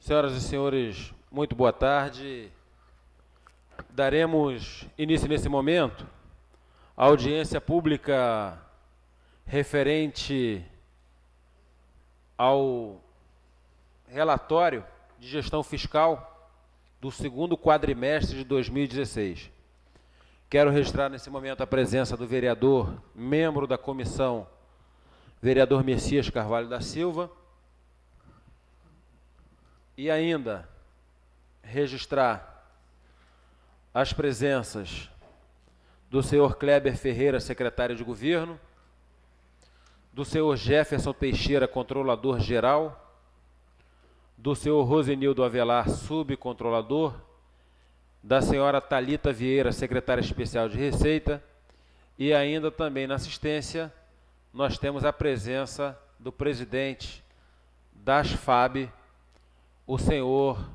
Senhoras e senhores, muito boa tarde. Daremos início nesse momento à audiência pública referente ao relatório de gestão fiscal do segundo quadrimestre de 2016. Quero registrar nesse momento a presença do vereador, membro da comissão, vereador Messias Carvalho da Silva, e ainda registrar as presenças do senhor Kleber Ferreira, secretário de governo, do senhor Jefferson Teixeira, controlador-geral, do senhor Rosenildo Avelar, subcontrolador, da senhora Thalita Vieira, secretária especial de Receita, e ainda também na assistência nós temos a presença do presidente das FAB, o senhor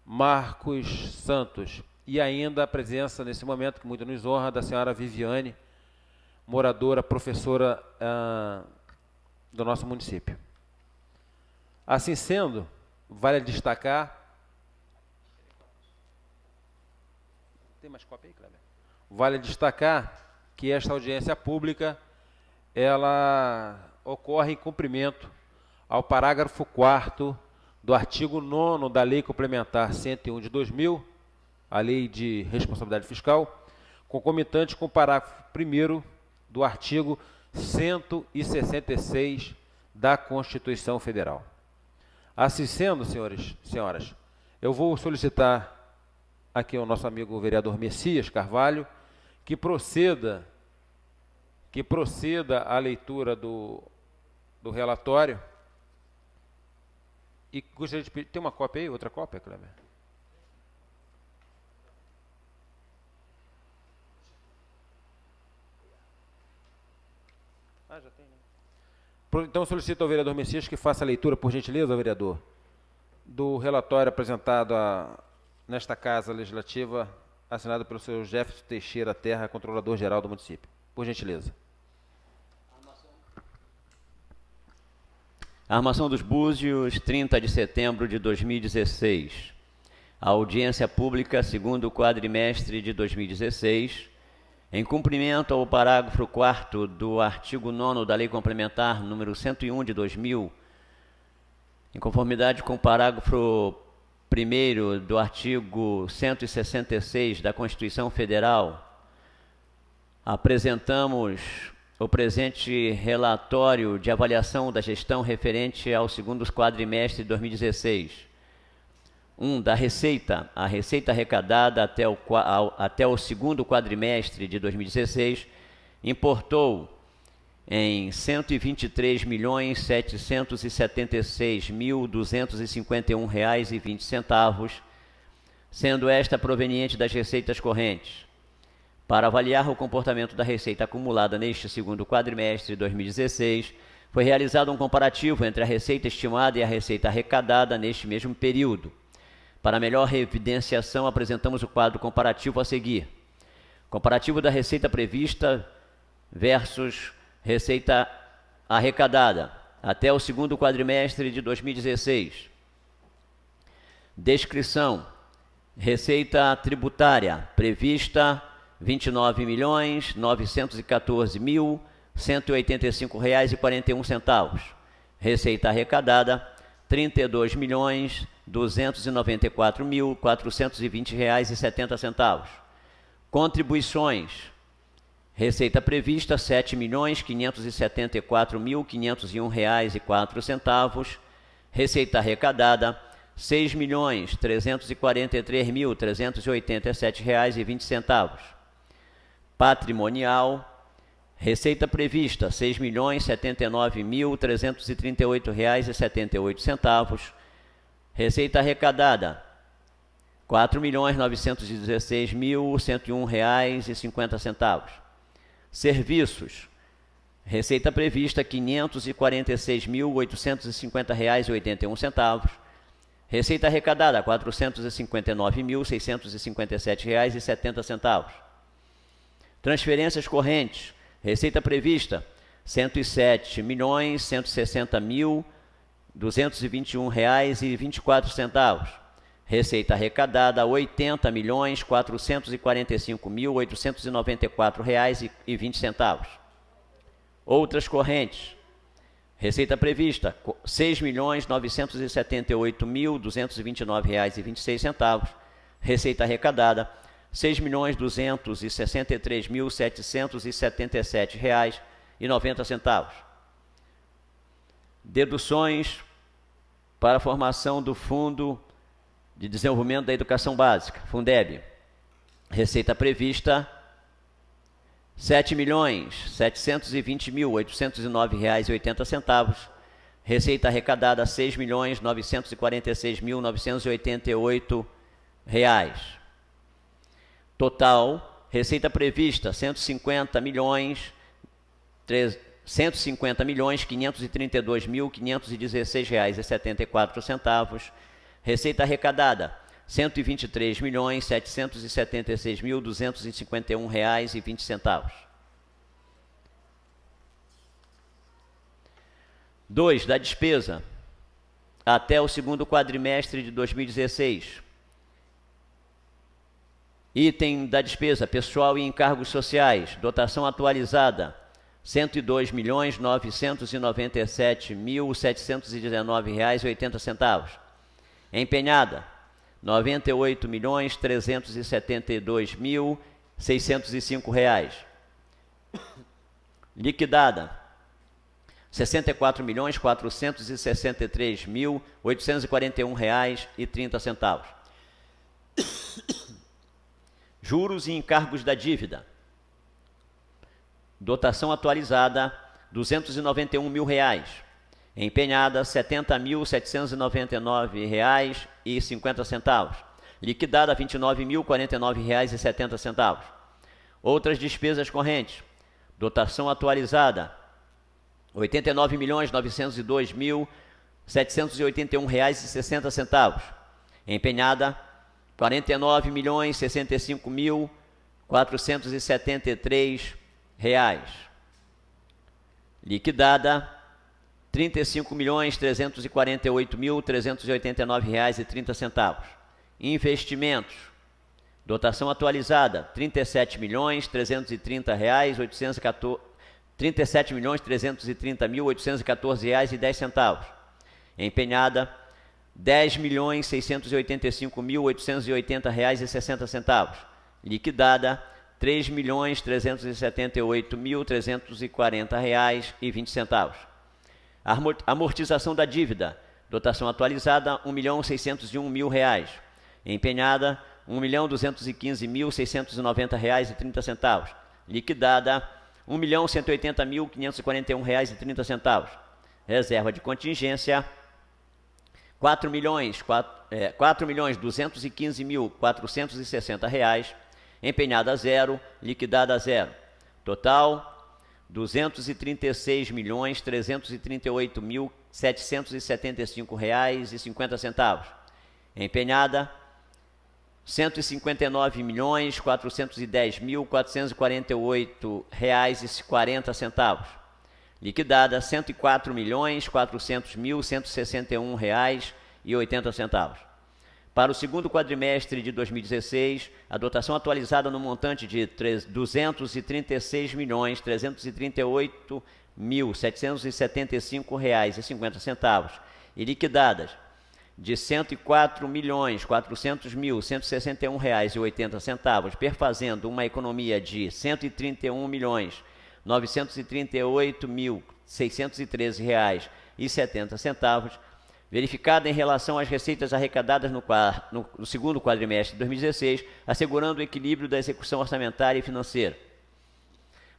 Marcos Santos, e ainda a presença, nesse momento, que muito nos honra, da senhora Viviane, moradora, professora do nosso município. Assim sendo, vale destacar... Tem mais cópia aí, Cleber? Vale destacar que esta audiência pública, ela ocorre em cumprimento ao parágrafo 4º do artigo 9º da Lei Complementar 101 de 2000, a Lei de Responsabilidade Fiscal, concomitante com o parágrafo 1º do artigo 166 da Constituição Federal. Assim sendo, senhores e senhoras, eu vou solicitar aqui ao nosso amigo vereador Messias Carvalho que proceda a leitura do relatório. E gostaria de pedir... Tem uma cópia aí? Outra cópia, Cleber? Ah, já tem, né? Então, solicito ao vereador Messias que faça a leitura, por gentileza, vereador, do relatório apresentado nesta Casa Legislativa, assinado pelo senhor Jefferson Teixeira Terra, controlador-geral do município. Por gentileza. Armação dos Búzios, 30 de setembro de 2016. A audiência pública, segundo quadrimestre de 2016, em cumprimento ao parágrafo 4º do artigo 9º da Lei Complementar número 101 de 2000, em conformidade com o parágrafo 1º do artigo 166 da Constituição Federal, apresentamos o presente relatório de avaliação da gestão referente ao segundo quadrimestre de 2016. 1. Da receita. A receita arrecadada até o segundo quadrimestre de 2016 importou em R$ 123.776.251,20, sendo esta proveniente das receitas correntes. Para avaliar o comportamento da receita acumulada neste segundo quadrimestre de 2016, foi realizado um comparativo entre a receita estimada e a receita arrecadada neste mesmo período. Para melhor evidenciação, apresentamos o quadro comparativo a seguir. Comparativo da receita prevista versus receita arrecadada até o segundo quadrimestre de 2016. Descrição. Receita tributária prevista R$ 29.914.185,41. Receita arrecadada R$ 32.294.420,70. Contribuições. Receita prevista R$ 7.574.501,04. Receita arrecadada R$ 6.343.387,20. Patrimonial. Receita prevista R$ 6.079.338,78. Receita arrecadada R$ 4.916.101,50. Serviços. Receita prevista R$ 546.850,81. Receita arrecadada R$ 459.657,70. Transferências correntes. Receita prevista R$ 107.160.000 R$ 221,24. Receita arrecadada, R$ 80.445.894,20. Outras correntes. Receita prevista, R$ 6.978.229,26. Receita arrecadada, R$ 6.263.777,90. Deduções para a formação do Fundo de Desenvolvimento da Educação Básica, Fundeb. Receita prevista, R$ 7.720.809,80. Receita arrecadada, R$ 6.946.988. Total, receita prevista, R$ 150.532.516,74. Receita arrecadada, R$ 123.776.251,20. 2. Da despesa, até o segundo quadrimestre de 2016. Item da despesa, pessoal e encargos sociais, dotação atualizada, R$ 102.997.719,80. Empenhada, R$ 98.372.605. Liquidada, R$ 64.463.841,30. Juros e encargos da dívida. Dotação atualizada, R$ 291 mil. Empenhada, R$ 70.799,50. Liquidada, R$ 29.049,70. Outras despesas correntes. Dotação atualizada, R$ 89.902.781,60. Empenhada, R$ 49.065.473. Liquidada, R$ 35.348.389,30. Investimentos. Dotação atualizada, R$ 37.330.814,10. Empenhada, R$ 10.685.880,60. Liquidada, R$ 3.378.340,20. Amortização da dívida. Dotação atualizada, R$ 1.601.000. Empenhada, R$ 1.215.690,30. Liquidada, R$ 1.180.541,30. Reserva de contingência, R$ 4.215.460. Empenhada zero, liquidada zero. Total, R$ 236.338.775,50. Empenhada, R$ 159.410.448,40. Liquidada, R$ 104.400.161,80. Para o segundo quadrimestre de 2016, a dotação atualizada no montante de R$ 236.338.775,50 e liquidadas de R$ 104.400.161,80, perfazendo uma economia de R$ 131.938.613,70, verificada em relação às receitas arrecadadas no segundo quadrimestre de 2016, assegurando o equilíbrio da execução orçamentária e financeira.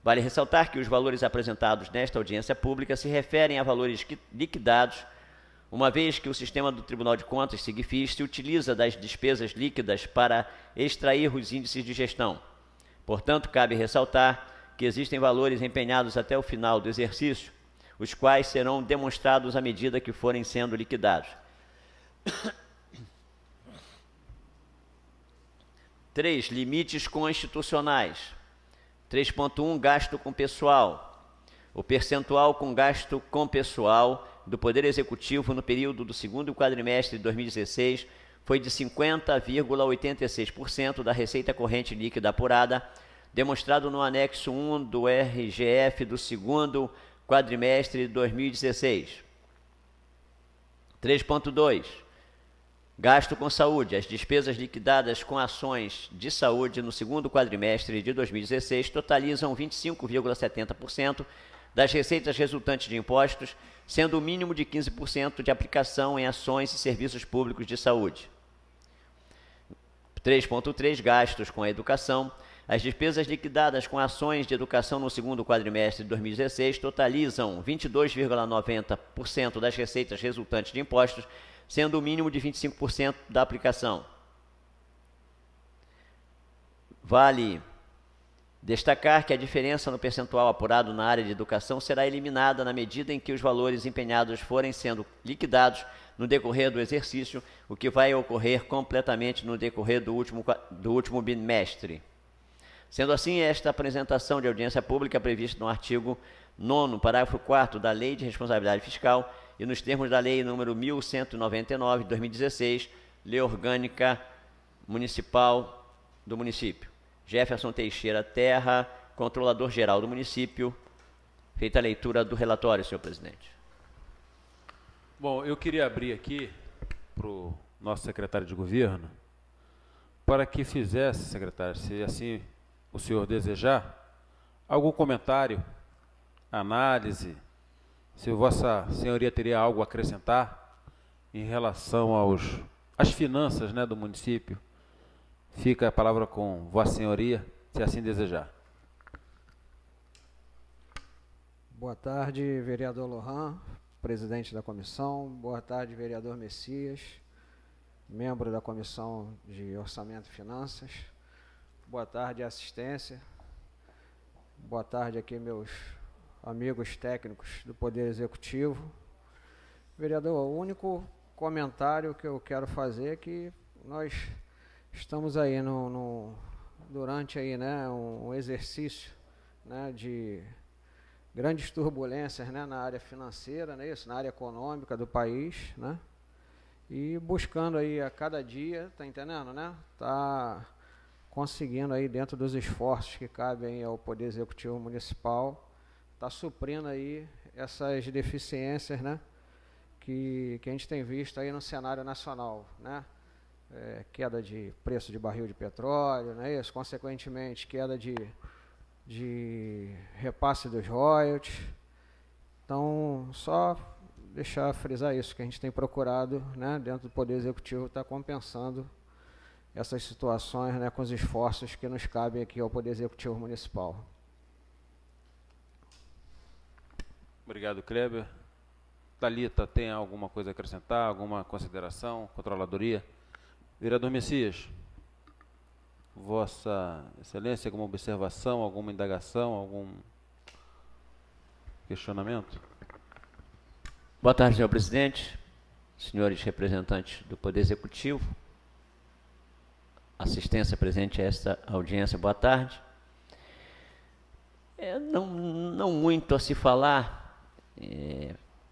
Vale ressaltar que os valores apresentados nesta audiência pública se referem a valores liquidados, uma vez que o sistema do Tribunal de Contas, SIGFIS, se utiliza das despesas líquidas para extrair os índices de gestão. Portanto, cabe ressaltar que existem valores empenhados até o final do exercício, os quais serão demonstrados à medida que forem sendo liquidados. 3. Limites constitucionais. 3.1. Gasto com pessoal. O percentual com gasto com pessoal do Poder Executivo no período do segundo quadrimestre de 2016 foi de 50,86% da receita corrente líquida apurada, demonstrado no anexo 1 do RGF do segundo quadrimestre de 2016. 3.2. Gasto com saúde. As despesas liquidadas com ações de saúde no segundo quadrimestre de 2016 totalizam 25,70% das receitas resultantes de impostos, sendo o mínimo de 15% de aplicação em ações e serviços públicos de saúde. 3.3. Gastos com a educação. As despesas liquidadas com ações de educação no segundo quadrimestre de 2016 totalizam 22,90% das receitas resultantes de impostos, sendo o mínimo de 25% da aplicação. Vale destacar que a diferença no percentual apurado na área de educação será eliminada na medida em que os valores empenhados forem sendo liquidados no decorrer do exercício, o que vai ocorrer completamente no decorrer do último bimestre. Sendo assim, esta apresentação de audiência pública prevista no artigo 9º, parágrafo 4º da Lei de Responsabilidade Fiscal e nos termos da Lei nº 1199, de 2016, Lei Orgânica Municipal do Município. Jefferson Teixeira Terra, Controlador-Geral do Município. Feita a leitura do relatório, senhor presidente. Bom, eu queria abrir aqui para o nosso secretário de governo para que fizesse, secretário, se assim o senhor desejar, algum comentário, análise, se Vossa Senhoria teria algo a acrescentar em relação às finanças, né, do município. Fica a palavra com Vossa Senhoria, se assim desejar. Boa tarde, vereador Lohan, presidente da comissão. Boa tarde, vereador Messias, membro da Comissão de Orçamento e Finanças. Boa tarde, assistência. Boa tarde aqui, meus amigos técnicos do Poder Executivo. Vereador, o único comentário que eu quero fazer é que nós estamos aí durante aí, né, um exercício, né, de grandes turbulências, né, na área financeira, né, isso, na área econômica do país, né, e buscando aí a cada dia, tá entendendo, né, tá conseguindo aí dentro dos esforços que cabem ao Poder Executivo Municipal, tá suprindo aí essas deficiências, né, que a gente tem visto aí no cenário nacional, né, queda de preço de barril de petróleo, né, isso, consequentemente queda de repasse dos royalties. Então, só deixar frisar isso, que a gente tem procurado, né, dentro do Poder Executivo, está compensando essas situações, né, com os esforços que nos cabem aqui ao Poder Executivo Municipal. Obrigado, Kleber. Thalita, tem alguma coisa a acrescentar, alguma consideração, controladoria? Vereador Messias, Vossa Excelência, alguma observação, alguma indagação, algum questionamento? Boa tarde, senhor presidente, senhores representantes do Poder Executivo, assistência presente a esta audiência, boa tarde. Não muito a se falar,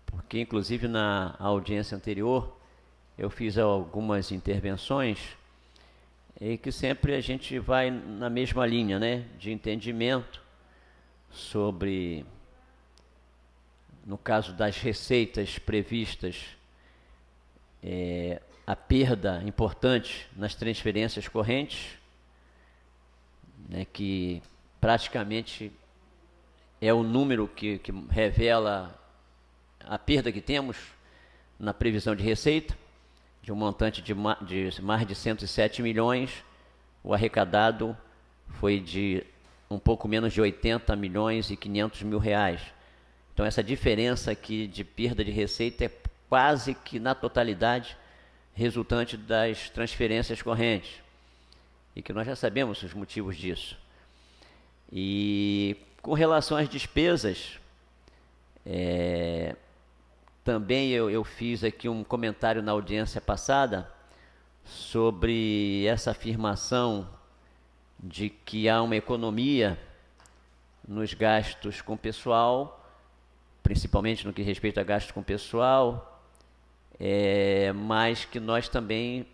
porque inclusive na audiência anterior eu fiz algumas intervenções e que sempre a gente vai na mesma linha, né, de entendimento sobre, no caso das receitas previstas, a perda importante nas transferências correntes, né, que praticamente é o número que revela a perda que temos na previsão de receita, de um montante de mais de 107 milhões, o arrecadado foi de um pouco menos de 80 milhões e 500 mil reais. Então essa diferença aqui de perda de receita é quase que na totalidade resultante das transferências correntes, e que nós já sabemos os motivos disso. E com relação às despesas, também eu fiz aqui um comentário na audiência passada sobre essa afirmação de que há uma economia nos gastos com pessoal principalmente no que respeita a gastos com pessoal, mas que nós também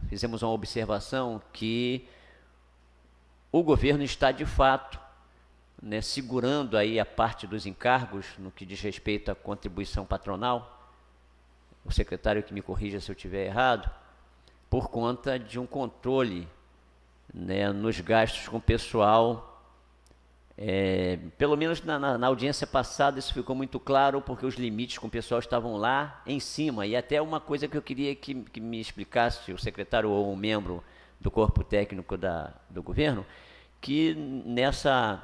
fizemos uma observação que o governo está, de fato, né, segurando aí a parte dos encargos no que diz respeito à contribuição patronal. O secretário que me corrija se eu estiver errado, por conta de um controle, né, nos gastos com pessoal. Pelo menos na audiência passada isso ficou muito claro, porque os limites com o pessoal estavam lá em cima. E até uma coisa que eu queria que me explicasse o secretário ou um membro do corpo técnico do governo, que nessa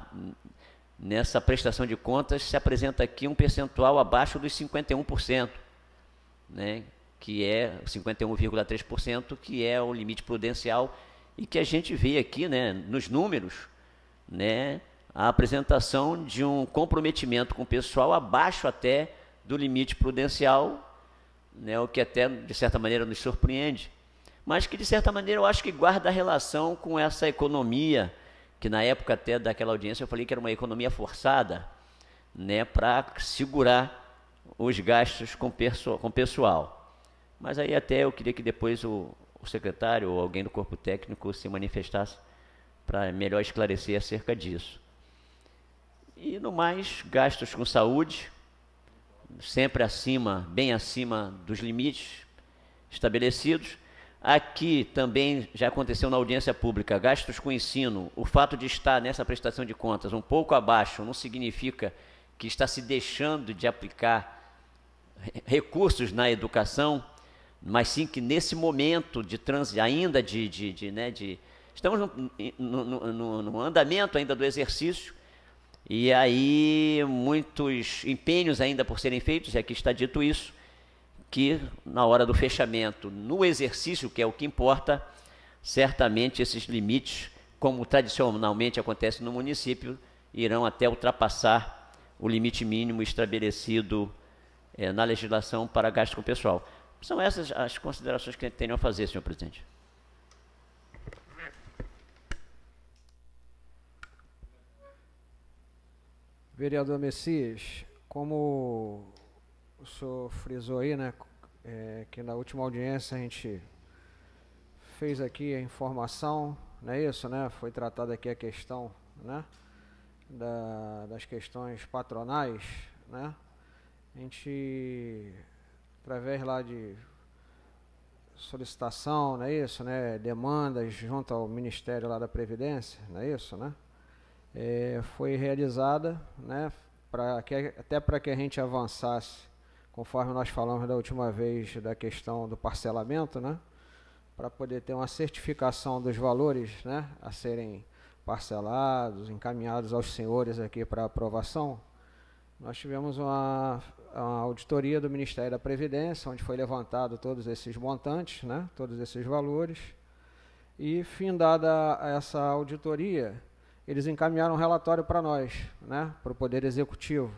prestação de contas se apresenta aqui um percentual abaixo dos 51%, né, que é 51,3%, que é o limite prudencial, e que a gente vê aqui, né, nos números, né, a apresentação de um comprometimento com o pessoal abaixo até do limite prudencial, né, o que até, de certa maneira, nos surpreende, mas que, de certa maneira, eu acho que guarda relação com essa economia, que na época até daquela audiência eu falei que era uma economia forçada, né, para segurar os gastos com pessoal. Mas aí até eu queria que depois o secretário ou alguém do corpo técnico se manifestasse para melhor esclarecer acerca disso. E no mais, gastos com saúde, sempre bem acima dos limites estabelecidos. Aqui também já aconteceu na audiência pública, gastos com ensino. O fato de estar nessa prestação de contas um pouco abaixo não significa que está se deixando de aplicar recursos na educação, mas sim que nesse momento de ainda estamos no andamento ainda do exercício, e aí muitos empenhos ainda por serem feitos, e aqui está dito isso, que na hora do fechamento, no exercício, que é o que importa, certamente esses limites, como tradicionalmente acontece no município, irão até ultrapassar o limite mínimo estabelecido na legislação para gasto com pessoal. São essas as considerações que tenho a fazer, senhor presidente. Vereador Messias, como o senhor frisou aí, né, que na última audiência a gente fez aqui a informação, não é isso, né? Foi tratada aqui a questão, né, das questões patronais, né? A gente, através lá de solicitação, não é isso, né, demandas junto ao Ministério lá da Previdência, não é isso, né? Foi realizada, né, até para que a gente avançasse, conforme nós falamos da última vez da questão do parcelamento, né, para poder ter uma certificação dos valores, né, a serem parcelados, encaminhados aos senhores aqui para aprovação. Nós tivemos uma auditoria do Ministério da Previdência, onde foi levantado todos esses montantes, né, todos esses valores, e findada essa auditoria, eles encaminharam um relatório para nós, né, para o Poder Executivo.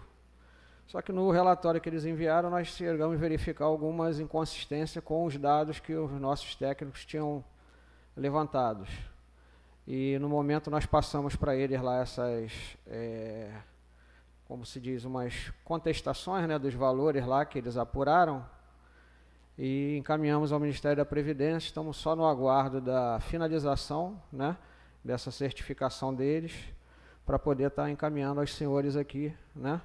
Só que no relatório que eles enviaram, nós chegamos a verificar algumas inconsistências com os dados que os nossos técnicos tinham levantados. E no momento nós passamos para eles lá essas, como se diz, umas contestações, né, dos valores lá que eles apuraram, e encaminhamos ao Ministério da Previdência. Estamos só no aguardo da finalização, né, dessa certificação deles, para poder estar encaminhando aos senhores aqui, né,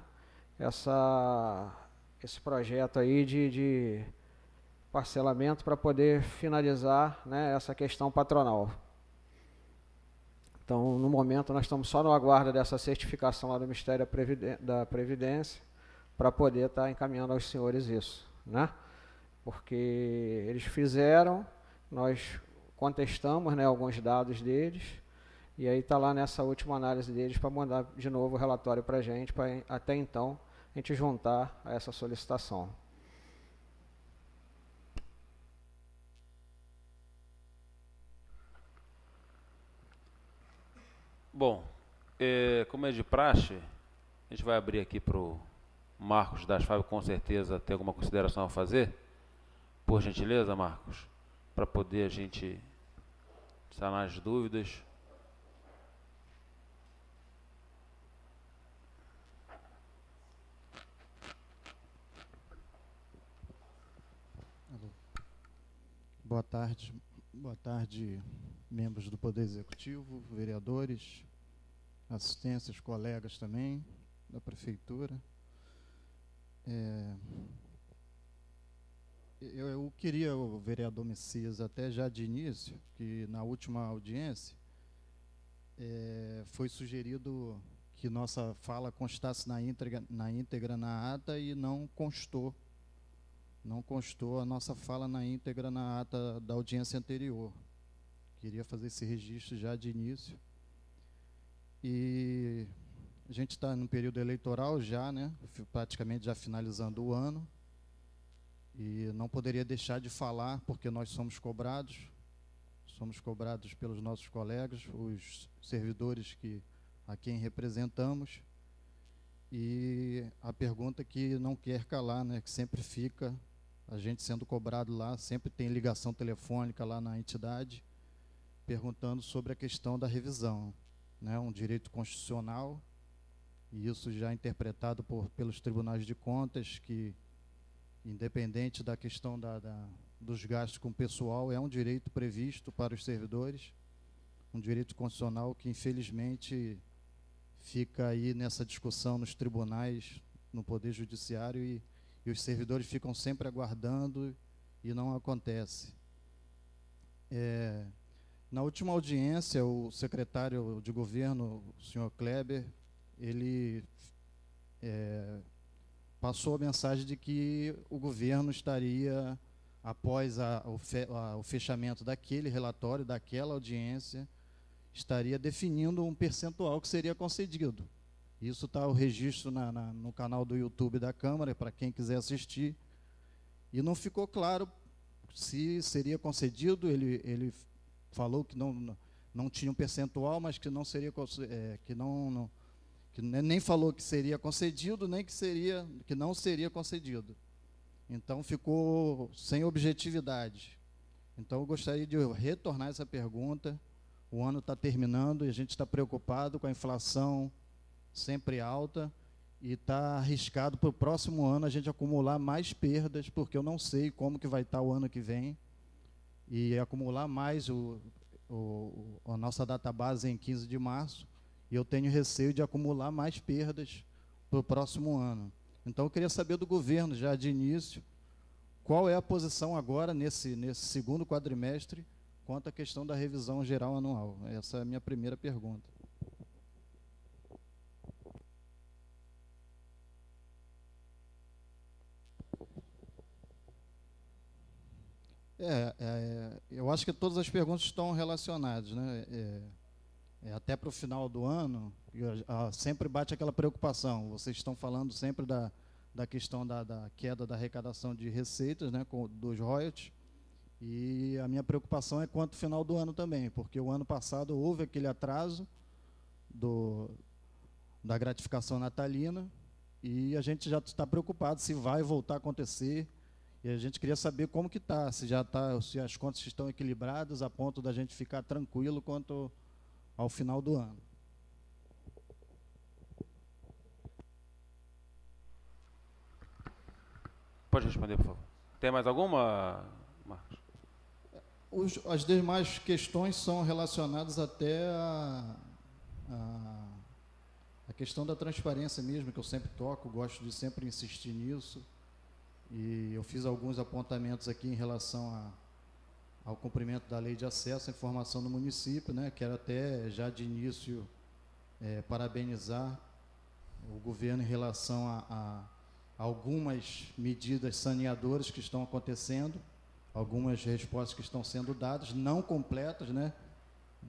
esse projeto aí de parcelamento, para poder finalizar, né, essa questão patronal. Então, no momento, nós estamos só no aguardo dessa certificação lá do Ministério da Previdência, para poder estar encaminhando aos senhores isso, né? Porque eles fizeram, nós contestamos, né, alguns dados deles, e aí está lá nessa última análise deles para mandar de novo o relatório para a gente, para até então a gente juntar a essa solicitação. Bom, como é de praxe, a gente vai abrir aqui para o Marcos das Fábio, com certeza tem alguma consideração a fazer. Por gentileza, Marcos, para poder a gente sanar as dúvidas. Boa tarde, membros do Poder Executivo, vereadores, assistências, colegas também da Prefeitura. Eu queria, o vereador Messias, até já de início, que na última audiência foi sugerido que nossa fala constasse na íntegra na ata e não constou. Não constou a nossa fala na íntegra na ata da audiência anterior. Queria fazer esse registro já de início. E a gente está no período eleitoral já, né? Praticamente já finalizando o ano. E não poderia deixar de falar, porque nós somos cobrados pelos nossos colegas, os servidores a quem representamos. E a pergunta que não quer calar, né? Que sempre fica, a gente sendo cobrado lá, sempre tem ligação telefônica lá na entidade, perguntando sobre a questão da revisão, né? Um direito constitucional, e isso já interpretado pelos tribunais de contas, que, independente da questão dos gastos com o pessoal, é um direito previsto para os servidores, um direito constitucional que, infelizmente, fica aí nessa discussão nos tribunais, no Poder Judiciário, e os servidores ficam sempre aguardando e não acontece. Na última audiência, o secretário de governo, o senhor Kleber, ele passou a mensagem de que o governo estaria, após o fechamento daquele relatório, daquela audiência, estaria definindo um percentual que seria concedido. Isso está o registro no canal do YouTube da Câmara, para quem quiser assistir. E não ficou claro se seria concedido. Ele falou que não tinha um percentual, mas que não seria que nem falou que seria concedido, nem que não seria concedido. Então ficou sem objetividade. Então eu gostaria de retornar essa pergunta. O ano está terminando e a gente está preocupado com a inflação sempre alta, e está arriscado para o próximo ano a gente acumular mais perdas, porque eu não sei como que vai estar o ano que vem, e acumular mais a nossa database em 15 de março, e eu tenho receio de acumular mais perdas para o próximo ano. Então eu queria saber do governo, já de início, qual é a posição agora, nesse segundo quadrimestre, quanto à questão da revisão geral anual. Essa é a minha primeira pergunta. Eu acho que todas as perguntas estão relacionadas, né? Até para o final do ano, sempre bate aquela preocupação. Vocês estão falando sempre da questão da queda da arrecadação de receitas, né, dos royalties, e a minha preocupação é quanto ao final do ano também, porque o ano passado houve aquele atraso da gratificação natalina, e a gente já está preocupado se vai voltar a acontecer. E a gente queria saber como que está, se as contas estão equilibradas a ponto da gente ficar tranquilo quanto ao final do ano. Pode responder, por favor. Tem mais alguma, Marcos? As demais questões são relacionadas até a questão da transparência mesmo, que eu sempre toco, gosto de sempre insistir nisso. E eu fiz alguns apontamentos aqui em relação ao cumprimento da lei de acesso à informação do município, né? Quero até, já de início, parabenizar o governo em relação a algumas medidas saneadoras que estão acontecendo, algumas respostas que estão sendo dadas, não completas, né?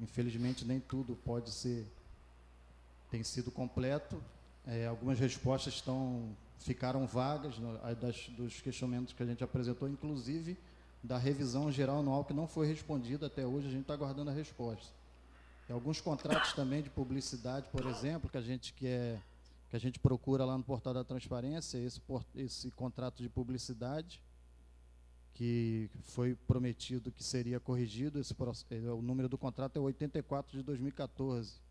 Infelizmente, nem tudo tem sido completo. Algumas respostas ficaram vagas dos questionamentos que a gente apresentou, inclusive da revisão geral anual, que não foi respondida até hoje, a gente está aguardando a resposta. Tem alguns contratos também de publicidade, por exemplo, que a gente procura lá no portal da transparência, esse contrato de publicidade, que foi prometido que seria corrigido, o número do contrato é 84 de 2014.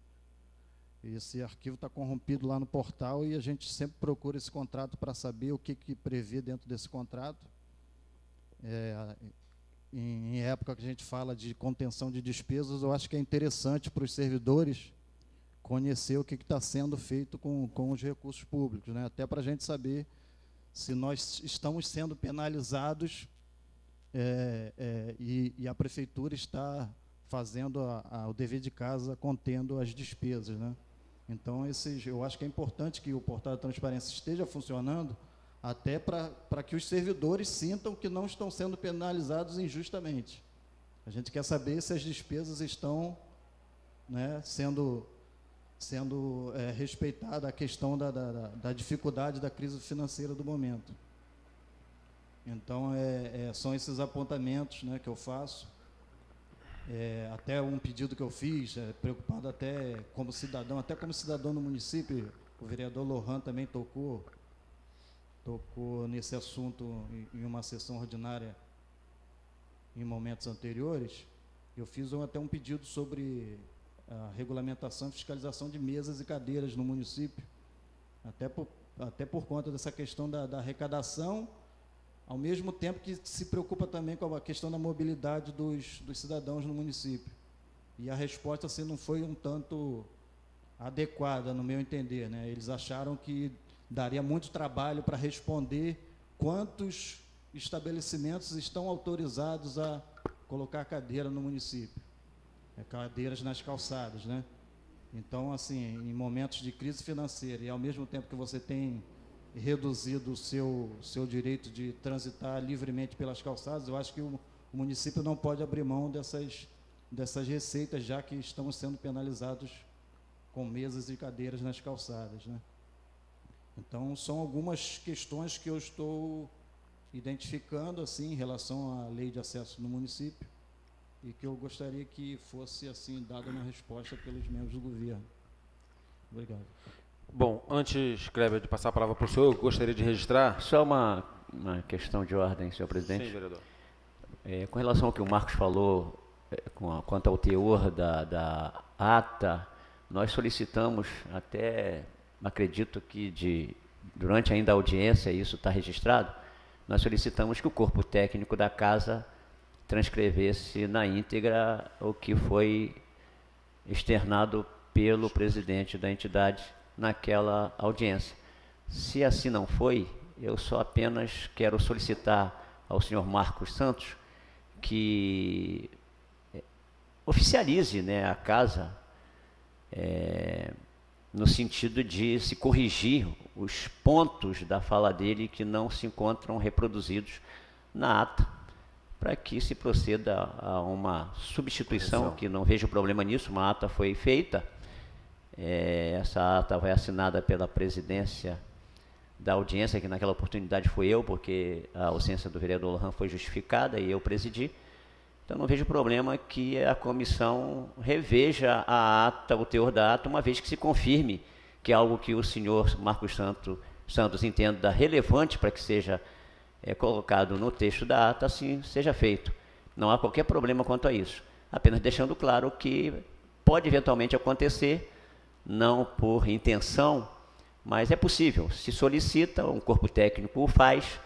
Esse arquivo está corrompido lá no portal e a gente sempre procura esse contrato para saber o que prevê dentro desse contrato. em época que a gente fala de contenção de despesas, eu acho que é interessante para os servidores conhecer o que está sendo feito com os recursos públicos, né? Até para a gente saber se nós estamos sendo penalizados e a prefeitura está fazendo o dever de casa, contendo as despesas, né? Então, eu acho que é importante que o portal da transparência esteja funcionando, até para que os servidores sintam que não estão sendo penalizados injustamente. A gente quer saber se as despesas estão, né, sendo respeitada a questão da dificuldade da crise financeira do momento. Então, são esses apontamentos, né, que eu faço. Até um pedido que eu fiz, preocupado até como cidadão do município, o vereador Lohan também tocou nesse assunto em uma sessão ordinária em momentos anteriores. Eu fiz até um pedido sobre a regulamentação e fiscalização de mesas e cadeiras no município, até por conta dessa questão da arrecadação, ao mesmo tempo que se preocupa também com a questão da mobilidade dos cidadãos no município. E a resposta assim, não foi um tanto adequada, no meu entender, né? Eles acharam que daria muito trabalho para responder quantos estabelecimentos estão autorizados a colocar cadeira no município, cadeiras nas calçadas, né? Então, assim, em momentos de crise financeira e ao mesmo tempo que você tem reduzido o seu direito de transitar livremente pelas calçadas, eu acho que o município não pode abrir mão dessas receitas, já que estamos sendo penalizados com mesas e cadeiras nas calçadas, né? Então, são algumas questões que eu estou identificando assim, em relação à lei de acesso no município e que eu gostaria que fosse assim dada uma resposta pelos membros do governo. Obrigado. Bom, antes, Kleber, de passar a palavra para o senhor, eu gostaria de registrar... Só uma questão de ordem, senhor presidente. Sim, vereador. Com relação ao que o Marcos falou, quanto ao teor da ata, nós solicitamos até, acredito que durante ainda a audiência, isso está registrado, nós solicitamos que o corpo técnico da casa transcrevesse na íntegra o que foi externado pelo presidente da entidade naquela audiência. Se assim não foi, eu só apenas quero solicitar ao senhor Marcos Santos que oficialize, né, a casa no sentido de se corrigir os pontos da fala dele que não se encontram reproduzidos na ata, para que se proceda a uma substituição, que não vejo problema nisso. Uma ata foi feita, essa ata vai assinada pela presidência da audiência, que naquela oportunidade fui eu, porque a ausência do vereador Lohan foi justificada e eu presidi. Então, não vejo problema que a comissão reveja a ata, o teor da ata, uma vez que se confirme que é algo que o senhor Marcos Santos entenda relevante para que seja colocado no texto da ata, assim seja feito. Não há qualquer problema quanto a isso. Apenas deixando claro que pode eventualmente acontecer, não por intenção, mas é possível. Se solicita, um corpo técnico o faz,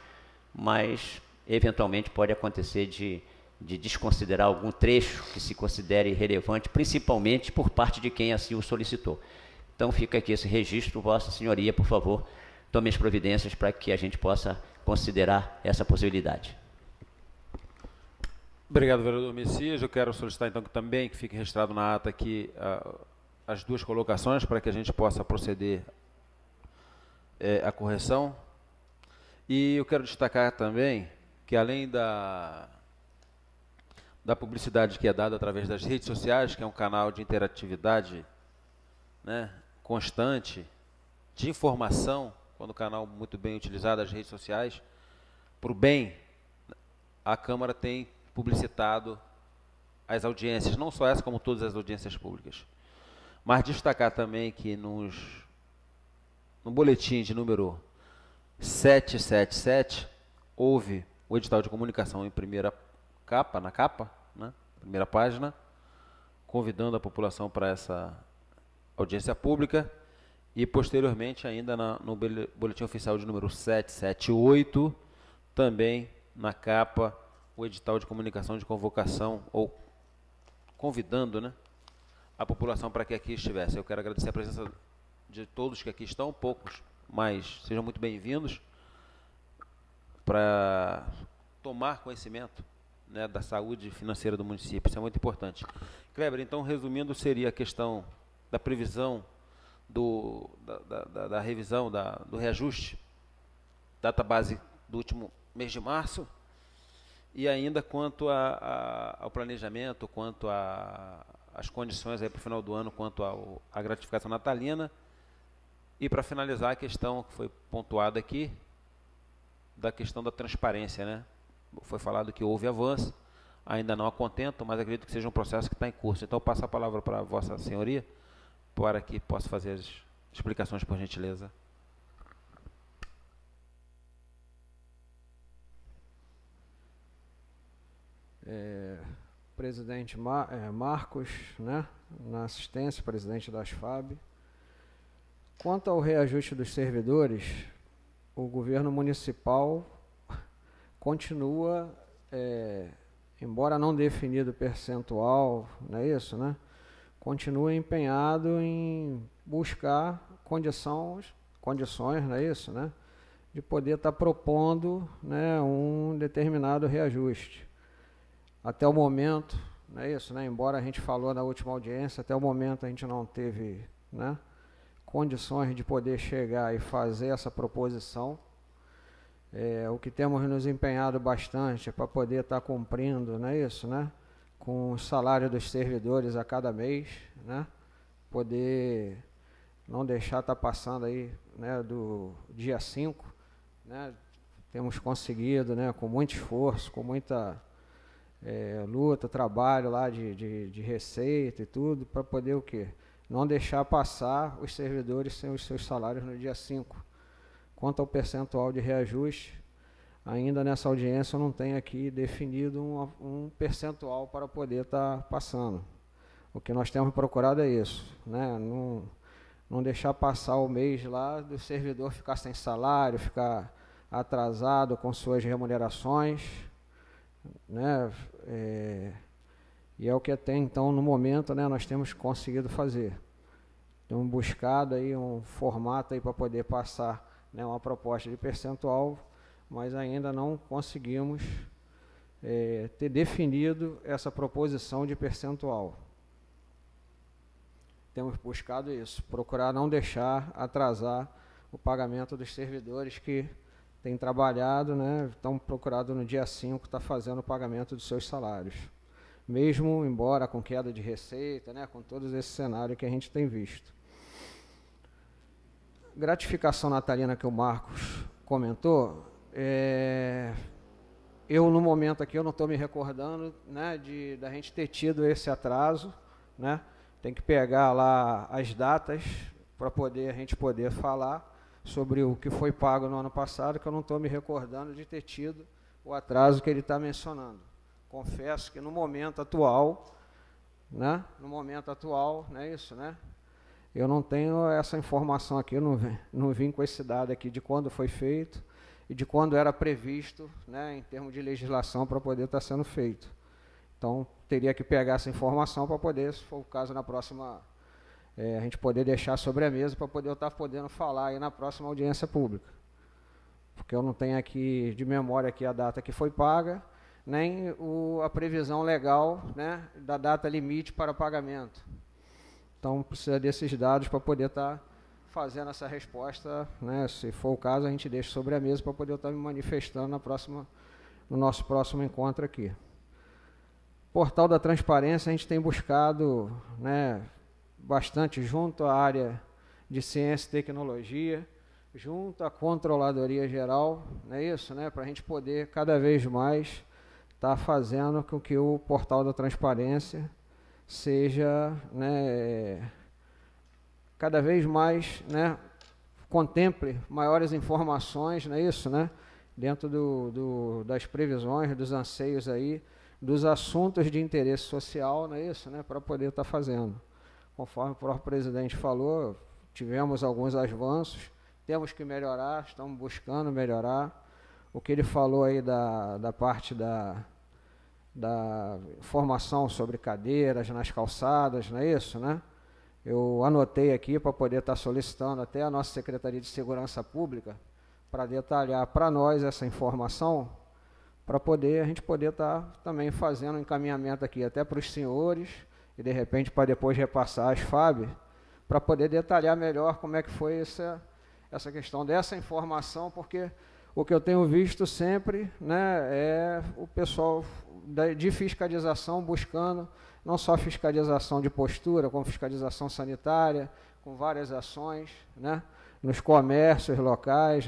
mas eventualmente pode acontecer de desconsiderar algum trecho que se considere relevante, principalmente por parte de quem assim o solicitou. Então fica aqui esse registro, Vossa Senhoria, por favor, tome as providências para que a gente possa considerar essa possibilidade. Obrigado, vereador Messias. Eu quero solicitar então que fique registrado na ata aqui as duas colocações para que a gente possa proceder à correção. E eu quero destacar também que, além da publicidade que é dada através das redes sociais, que é um canal de interatividade, né, constante, de informação, quando o canal muito bem utilizado, as redes sociais, para o bem, a Câmara tem publicitado as audiências, não só essa, como todas as audiências públicas. Mas destacar também que no boletim de número 777, houve o edital de comunicação em primeira capa, né, primeira página, convidando a população para essa audiência pública, e posteriormente ainda no boletim oficial de número 778, também na capa, o edital de comunicação de convocação, ou convidando, né, a população para que aqui estivesse. Eu quero agradecer a presença de todos que aqui estão, poucos, mas sejam muito bem-vindos, para tomar conhecimento, né, da saúde financeira do município. Isso é muito importante. Kleber, então, resumindo, seria a questão da previsão da revisão do reajuste, data base do último mês de março, e ainda quanto ao planejamento, quanto às condições para o final do ano, quanto à gratificação natalina, e para finalizar a questão que foi pontuada aqui, da questão da transparência, né? Foi falado que houve avanço, ainda não a contento, mas acredito que seja um processo que está em curso. Então, eu passo a palavra para Vossa Senhoria, para que possa fazer as explicações, por gentileza. Presidente Marcos, né, na assistência, presidente da ASFAB. Quanto ao reajuste dos servidores, o governo municipal continua, embora não definido percentual, não é isso, né? Continua empenhado em buscar condições, não é isso, né? De poder estar propondo, né, um determinado reajuste. Até o momento, não é isso, né? Embora a gente falou na última audiência, até o momento a gente não teve, né, condições de poder chegar e fazer essa proposição. O que temos nos empenhado bastante é para poder estar cumprindo, não é isso, né, com o salário dos servidores a cada mês, né, poder não deixar estar passando aí, né, do dia 5, né, temos conseguido, né, com muito esforço, com muita luta, trabalho lá de receita e tudo, para poder o quê? Não deixar passar os servidores sem os seus salários no dia 5. Quanto ao percentual de reajuste, ainda nessa audiência eu não tenho aqui definido um percentual para poder estar passando. O que nós temos procurado é isso, né? Não deixar passar o mês lá do servidor ficar sem salário, ficar atrasado com suas remunerações, né? E é o que até então, no momento, né, nós temos conseguido fazer. Temos buscado aí um formato aí para poder passar, né, uma proposta de percentual, mas ainda não conseguimos ter definido essa proposição de percentual. Temos buscado isso, procurar não deixar atrasar o pagamento dos servidores que têm trabalhado, né, estão procurado no dia 5, está fazendo o pagamento dos seus salários. Mesmo embora com queda de receita, né, com todo esse cenário que a gente tem visto. Gratificação natalina que o Marcos comentou, eu no momento aqui eu não estou me recordando, né, da gente ter tido esse atraso, né, tem que pegar lá as datas para a gente poder falar sobre o que foi pago no ano passado, que eu não estou me recordando de ter tido o atraso que ele está mencionando. Confesso que no momento atual, né, não é isso, né? Eu não tenho essa informação aqui, eu não vim com esse dado aqui de quando foi feito e de quando era previsto, né, em termos de legislação para poder estar sendo feito. Então, teria que pegar essa informação para poder, se for o caso, na próxima, a gente poder deixar sobre a mesa para poder estar podendo falar aí na próxima audiência pública. Porque eu não tenho aqui de memória aqui a data que foi paga, nem a previsão legal, né, da data limite para pagamento. Então, precisa desses dados para poder estar fazendo essa resposta, né, se for o caso, a gente deixa sobre a mesa para poder estar me manifestando no nosso próximo encontro aqui. Portal da Transparência, a gente tem buscado, né, bastante junto à área de ciência e tecnologia, junto à Controladoria Geral, não é isso, né, para a gente poder cada vez mais estar fazendo com que o Portal da Transparência seja, né, cada vez mais, né, contemple maiores informações, não é isso, né, dentro das previsões, dos anseios aí, dos assuntos de interesse social, não é isso, né, para poder estar fazendo. Conforme o próprio presidente falou, tivemos alguns avanços, temos que melhorar, estamos buscando melhorar. O que ele falou aí da parte da formação sobre cadeiras nas calçadas, não é isso, né? Eu anotei aqui para poder estar solicitando até a nossa Secretaria de Segurança Pública para detalhar para nós essa informação, para poder a gente poder estar também fazendo um encaminhamento aqui até para os senhores e de repente para depois repassar às FAB, para poder detalhar melhor como é que foi essa questão dessa informação, porque o que eu tenho visto sempre, né, é o pessoal de fiscalização buscando não só fiscalização de postura, como fiscalização sanitária, com várias ações, né, nos comércios locais,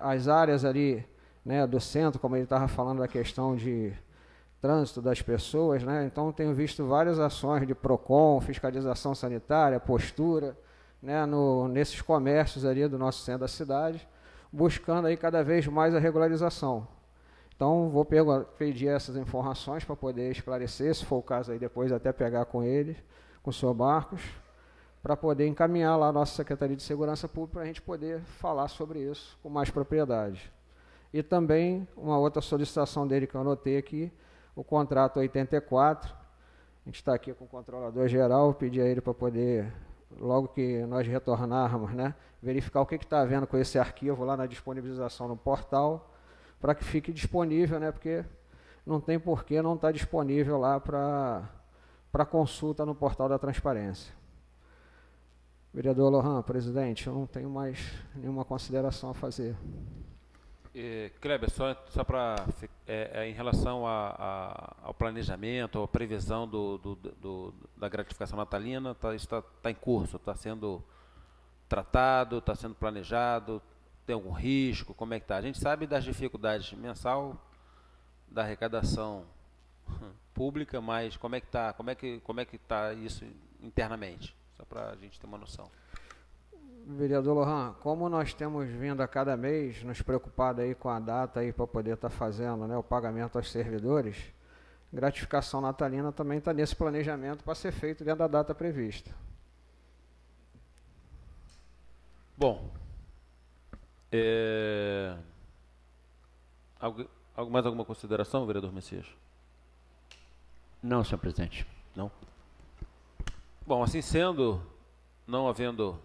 as áreas ali, né, do centro, como ele estava falando da questão de trânsito das pessoas, né, então tenho visto várias ações de PROCON, fiscalização sanitária, postura, né, nesses comércios ali do nosso centro da cidade, buscando aí cada vez mais a regularização. Então, vou pedir essas informações para poder esclarecer, se for o caso aí depois até pegar com ele, com o senhor Marcos, para poder encaminhar lá a nossa Secretaria de Segurança Pública para a gente poder falar sobre isso com mais propriedade. E também uma outra solicitação dele que eu anotei aqui, o contrato 84, a gente está aqui com o controlador geral, pedi a ele para poder, logo que nós retornarmos, né, verificar o que está havendo com esse arquivo lá na disponibilização no portal, para que fique disponível, né, porque não tem porquê não estar disponível lá para consulta no portal da transparência. Vereador Lohan, presidente, eu não tenho mais nenhuma consideração a fazer. Kleber, só para em relação ao planejamento, à previsão da gratificação natalina, isso está em curso, está sendo tratado, está sendo planejado, tem algum risco, como é que está? A gente sabe das dificuldades mensal da arrecadação pública, mas como é que está isso internamente? Só para a gente ter uma noção. Vereador Lohan, como nós temos vindo a cada mês nos preocupado aí com a data aí para poder estar fazendo, né, o pagamento aos servidores, gratificação natalina também está nesse planejamento para ser feito dentro da data prevista. Bom, mais alguma consideração, vereador Messias? Não, senhor presidente. Não? Bom, assim sendo, não havendo...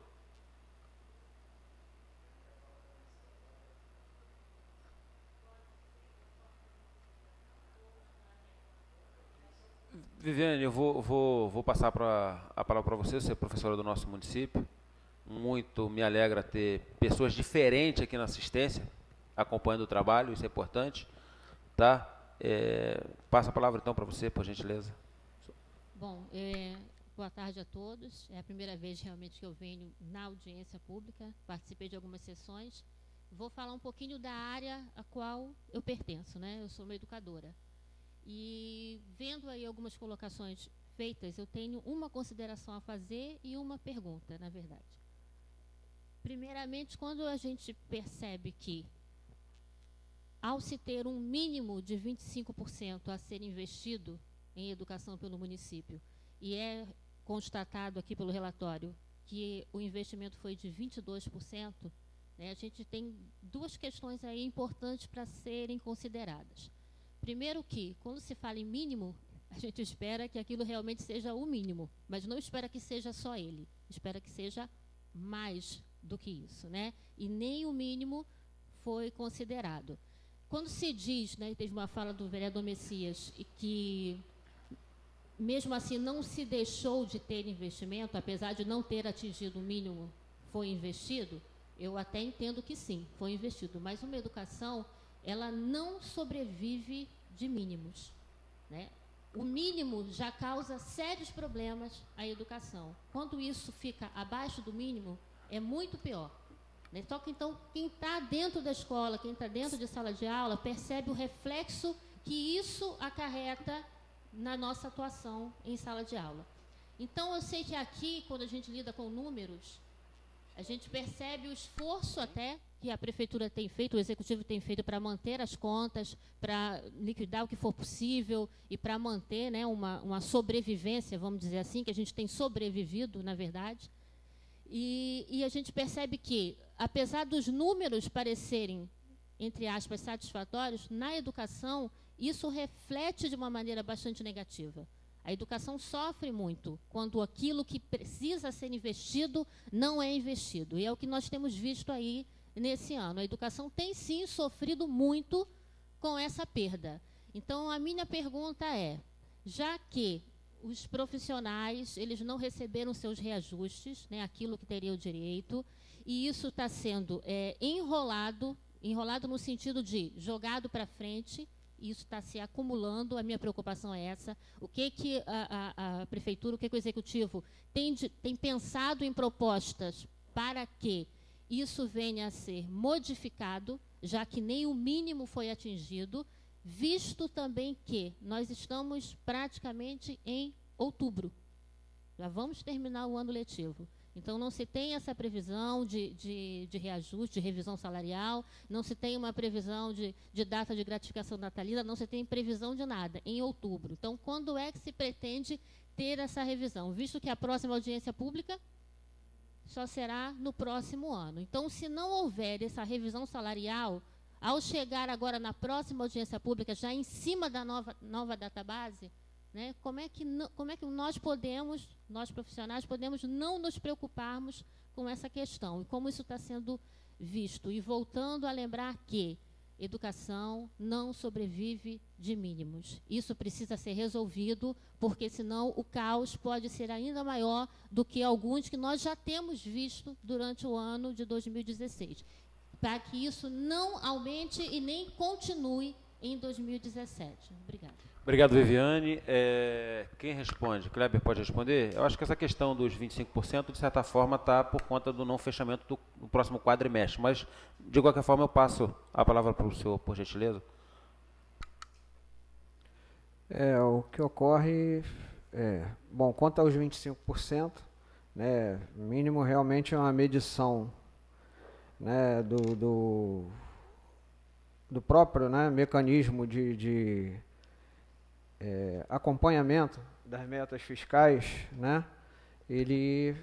Viviane, eu vou passar a palavra para você é professora do nosso município. Muito me alegra ter pessoas diferentes aqui na assistência, acompanhando o trabalho, isso é importante. Tá? Passa a palavra então para você, por gentileza. Bom, boa tarde a todos. É a primeira vez realmente que eu venho na audiência pública, participei de algumas sessões. Vou falar um pouquinho da área a qual eu pertenço, né? Eu sou uma educadora. E vendo aí algumas colocações feitas, eu tenho uma consideração a fazer e uma pergunta, na verdade. Primeiramente, quando a gente percebe que, ao se ter um mínimo de 25% a ser investido em educação pelo município, e é constatado aqui pelo relatório que o investimento foi de 22%, né, a gente tem duas questões aí importantes para serem consideradas. Primeiro que, quando se fala em mínimo, a gente espera que aquilo realmente seja o mínimo, mas não espera que seja só ele, espera que seja mais do que isso, né? E nem o mínimo foi considerado. Quando se diz, né, teve uma fala do vereador Messias, e que mesmo assim não se deixou de ter investimento, apesar de não ter atingido o mínimo, foi investido, eu até entendo que sim, foi investido, mas uma educação, ela não sobrevive de mínimos, né? O mínimo já causa sérios problemas à educação. Quando isso fica abaixo do mínimo, é muito pior, né? Só que, então, quem está dentro da escola, quem está dentro de sala de aula, percebe o reflexo que isso acarreta na nossa atuação em sala de aula. Então, eu sei que aqui, quando a gente lida com números, a gente percebe o esforço até que a prefeitura tem feito, o executivo tem feito para manter as contas, para liquidar o que for possível e para manter, né, uma sobrevivência, vamos dizer assim, que a gente tem sobrevivido, na verdade. E a gente percebe que, apesar dos números parecerem entre aspas, satisfatórios, na educação, isso reflete de uma maneira bastante negativa. A educação sofre muito quando aquilo que precisa ser investido não é investido. E é o que nós temos visto aí nesse ano. A educação tem, sim, sofrido muito com essa perda. Então, a minha pergunta é, já que os profissionais, eles não receberam seus reajustes, né, aquilo que teriam direito, e isso está sendo enrolado no sentido de jogado para frente, isso está se acumulando, a minha preocupação é essa. O que a Prefeitura, o que o Executivo tem pensado em propostas para que isso venha a ser modificado, já que nem o mínimo foi atingido, visto também que nós estamos praticamente em outubro. Já vamos terminar o ano letivo. Então, não se tem essa previsão de reajuste, de revisão salarial, não se tem uma previsão de data de gratificação natalina, não se tem previsão de nada, em outubro. Então, quando é que se pretende ter essa revisão? Visto que a próxima audiência pública só será no próximo ano. Então, se não houver essa revisão salarial, ao chegar agora na próxima audiência pública, já em cima da nova database, né, como é que nós profissionais, podemos não nos preocuparmos com essa questão? E como isso está sendo visto? E voltando a lembrar que educação não sobrevive de mínimos. Isso precisa ser resolvido, porque senão o caos pode ser ainda maior do que alguns que nós já temos visto durante o ano de 2016. Para que isso não aumente e nem continue em 2017. Obrigada. Obrigado, Viviane. Quem responde? Kleber pode responder? Eu acho que essa questão dos 25%, de certa forma, está por conta do não fechamento do próximo quadrimestre. Mas, de qualquer forma, eu passo a palavra para o senhor, por gentileza. O que ocorre bom, quanto aos 25%, né, mínimo realmente é uma medição, né, do próprio, né, mecanismo de acompanhamento das metas fiscais, né, ele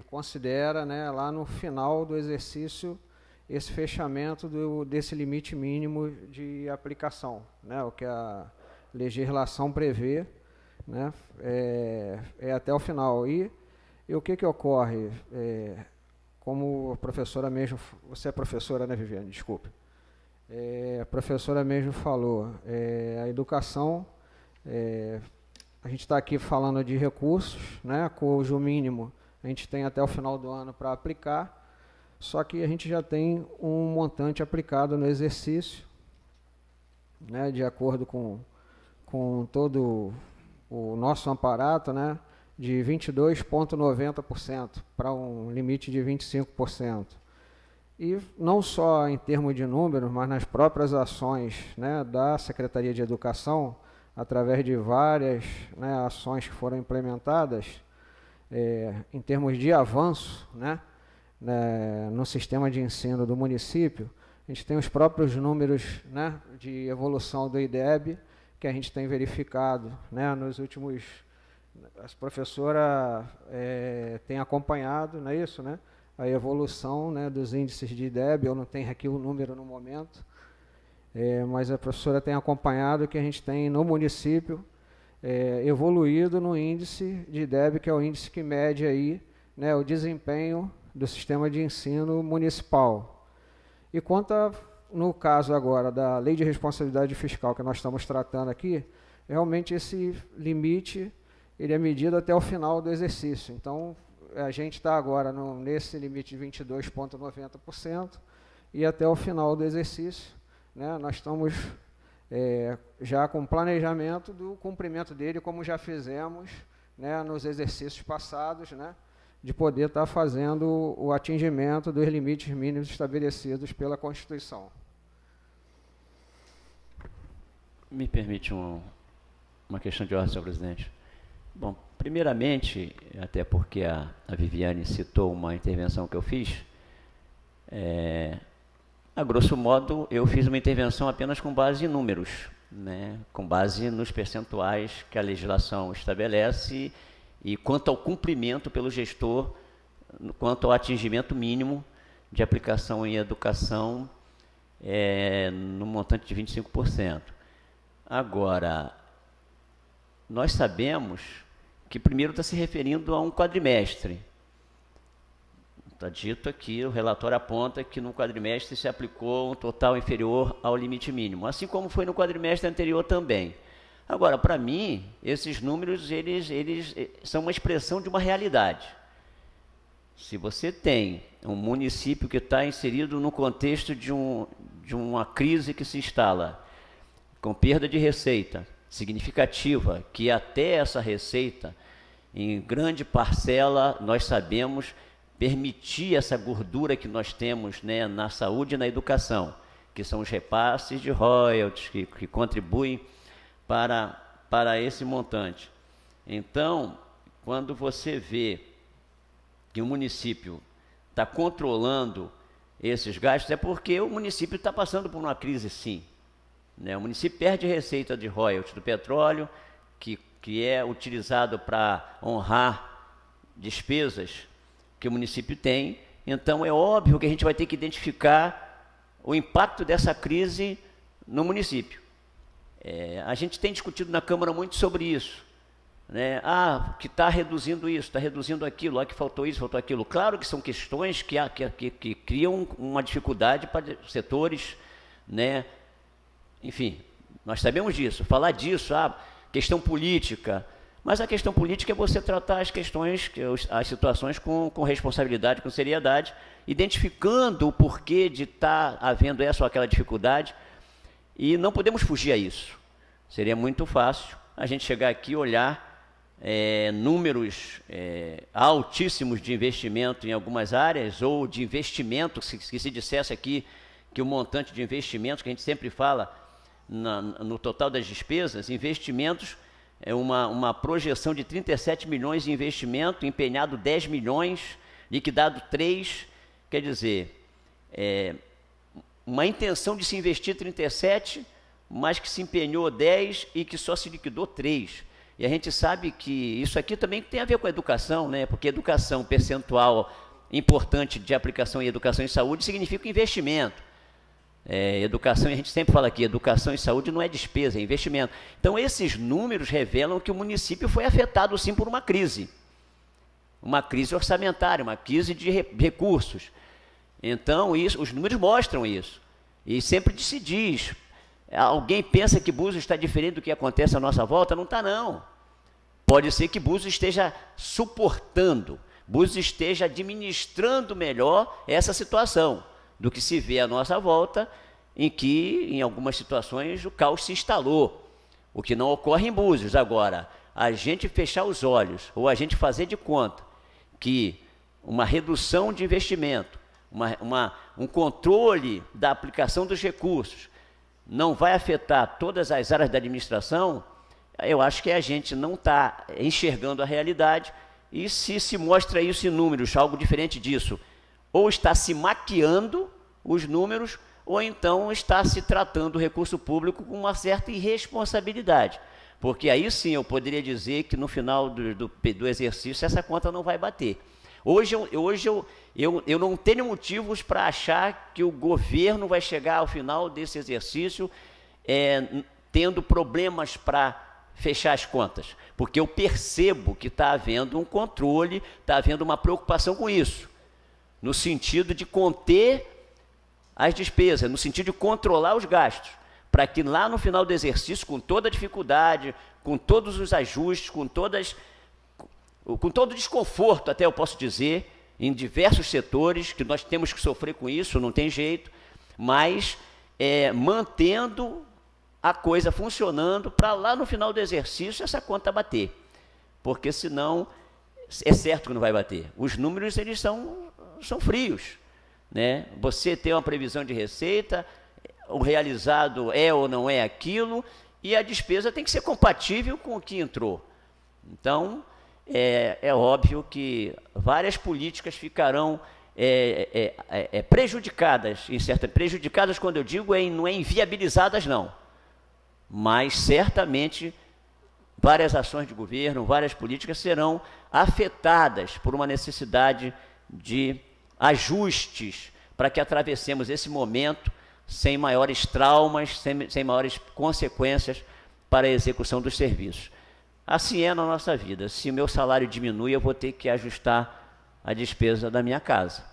considera, né, lá no final do exercício esse fechamento desse limite mínimo de aplicação, né, o que a legislação prevê, né, até o final. E o que ocorre? Como a professora mesmo, você é professora, né, Viviane? Desculpe. A professora mesmo falou, a educação, a gente está aqui falando de recursos, né, cujo mínimo a gente tem até o final do ano para aplicar, só que a gente já tem um montante aplicado no exercício, né, de acordo com todo o nosso aparato, né, de 22,90% para um limite de 25%. E não só em termos de números, mas nas próprias ações, né, da Secretaria de Educação, através de várias, né, ações que foram implementadas, em termos de avanço, né, no sistema de ensino do município, a gente tem os próprios números, né, de evolução do IDEB, que a gente tem verificado, né, nos últimos... A professora tem acompanhado, não é isso, né, a evolução, né, dos índices de IDEB. Eu não tenho aqui o número no momento, mas a professora tem acompanhado que a gente tem no município evoluído no índice de IDEB, que é o índice que mede aí, né, o desempenho do sistema de ensino municipal. E no caso agora da Lei de Responsabilidade Fiscal que nós estamos tratando aqui, realmente esse limite ele é medido até o final do exercício. Então, a gente está agora nesse limite de 22,90% e até o final do exercício, né, nós estamos já com planejamento do cumprimento dele, como já fizemos, né, nos exercícios passados, né, de poder estar fazendo o atingimento dos limites mínimos estabelecidos pela Constituição. Me permite uma questão de ordem, senhor presidente. Bom, primeiramente, até porque a Viviane citou uma intervenção que eu fiz, a grosso modo, eu fiz uma intervenção apenas com base em números, né, com base nos percentuais que a legislação estabelece e quanto ao cumprimento pelo gestor, quanto ao atingimento mínimo de aplicação em educação no montante de 25%. Agora, nós sabemos que primeiro está se referindo a um quadrimestre. Está dito aqui, o relatório aponta que no quadrimestre se aplicou um total inferior ao limite mínimo, assim como foi no quadrimestre anterior também. Agora, para mim, esses números eles são uma expressão de uma realidade. Se você tem um município que está inserido no contexto de uma crise que se instala, com perda de receita significativa, que até essa receita, em grande parcela, nós sabemos, permitir essa gordura que nós temos, né, na saúde e na educação, que são os repasses de royalties, que contribuem para esse montante. Então, quando você vê que o município está controlando esses gastos, é porque o município está passando por uma crise, sim. Né? O município perde receita de royalties do petróleo, que é utilizado para honrar despesas que o município tem. Então, é óbvio que a gente vai ter que identificar o impacto dessa crise no município. A gente tem discutido na Câmara muito sobre isso. Né? Que está reduzindo isso, está reduzindo aquilo, que faltou isso, faltou aquilo. Claro que são questões que criam uma dificuldade para setores, né? Enfim, nós sabemos disso. Falar disso, questão política, mas a questão política é você tratar as questões, as situações com responsabilidade, com seriedade, identificando o porquê de estar havendo essa ou aquela dificuldade, e não podemos fugir a isso. Seria muito fácil a gente chegar aqui e olhar números altíssimos de investimento em algumas áreas, ou de investimento, que se dissesse aqui que o montante de investimentos, que a gente sempre fala no total das despesas, investimentos, uma projeção de 37 milhões de investimento, empenhado 10 milhões, liquidado 3, quer dizer, uma intenção de se investir 37, mas que se empenhou 10 e que só se liquidou 3. E a gente sabe que isso aqui também tem a ver com a educação, né? Porque educação, percentual importante de aplicação em educação e saúde significa investimento. Educação, a gente sempre fala aqui, educação e saúde não é despesa, é investimento. Então, esses números revelam que o município foi afetado, sim, por uma crise orçamentária, uma crise de recursos. Então, os números mostram isso. E sempre se diz, alguém pensa que Búzios está diferente do que acontece à nossa volta? Não está, não. Pode ser que Búzios esteja suportando, Búzios esteja administrando melhor essa situação do que se vê à nossa volta, em que, em algumas situações, o caos se instalou, o que não ocorre em Búzios. Agora, a gente fechar os olhos, ou a gente fazer de conta que uma redução de investimento, um controle da aplicação dos recursos não vai afetar todas as áreas da administração, eu acho que a gente não está enxergando a realidade, e se mostra isso em números, algo diferente disso, ou está se maquiando os números, ou então está se tratando o recurso público com uma certa irresponsabilidade. Porque aí sim eu poderia dizer que no final do exercício essa conta não vai bater. Hoje eu não tenho motivos para achar que o governo vai chegar ao final desse exercício tendo problemas para fechar as contas. Porque eu percebo que está havendo um controle, está havendo uma preocupação com isso, no sentido de conter as despesas, no sentido de controlar os gastos, para que lá no final do exercício, com toda a dificuldade, com todos os ajustes, com todo o desconforto, até eu posso dizer, em diversos setores, que nós temos que sofrer com isso, não tem jeito, mas mantendo a coisa funcionando para lá no final do exercício essa conta bater. Porque senão é certo que não vai bater. Os números eles são frios. Né? Você tem uma previsão de receita, o realizado é ou não é aquilo, e a despesa tem que ser compatível com o que entrou. Então, é óbvio que várias políticas ficarão prejudicadas, prejudicadas quando eu digo não é inviabilizadas não, mas certamente várias ações de governo, várias políticas serão afetadas por uma necessidade de ajustes para que atravessemos esse momento sem maiores traumas, sem maiores consequências para a execução dos serviços. Assim é na nossa vida. Se o meu salário diminui, eu vou ter que ajustar a despesa da minha casa.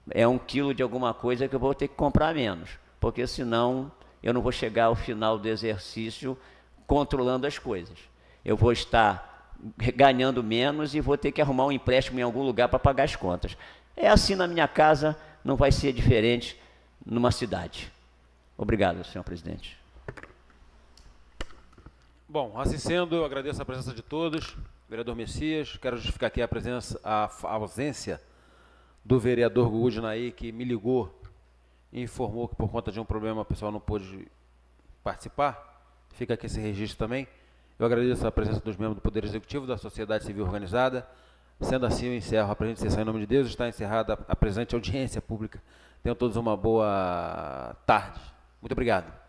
É 1 quilo de alguma coisa que eu vou ter que comprar menos, porque senão eu não vou chegar ao final do exercício controlando as coisas. Eu vou estar ganhando menos e vou ter que arrumar um empréstimo em algum lugar para pagar as contas. É assim na minha casa, não vai ser diferente numa cidade. Obrigado, senhor presidente. Bom, assim sendo, eu agradeço a presença de todos. Vereador Messias, quero justificar aqui a ausência do vereador Gudnaí, que me ligou e informou que por conta de um problema o pessoal não pôde participar. Fica aqui esse registro também. Eu agradeço a presença dos membros do Poder Executivo, da sociedade civil organizada. Sendo assim, eu encerro a presente sessão em nome de Deus. Está encerrada a presente audiência pública. Tenham todos uma boa tarde. Muito obrigado.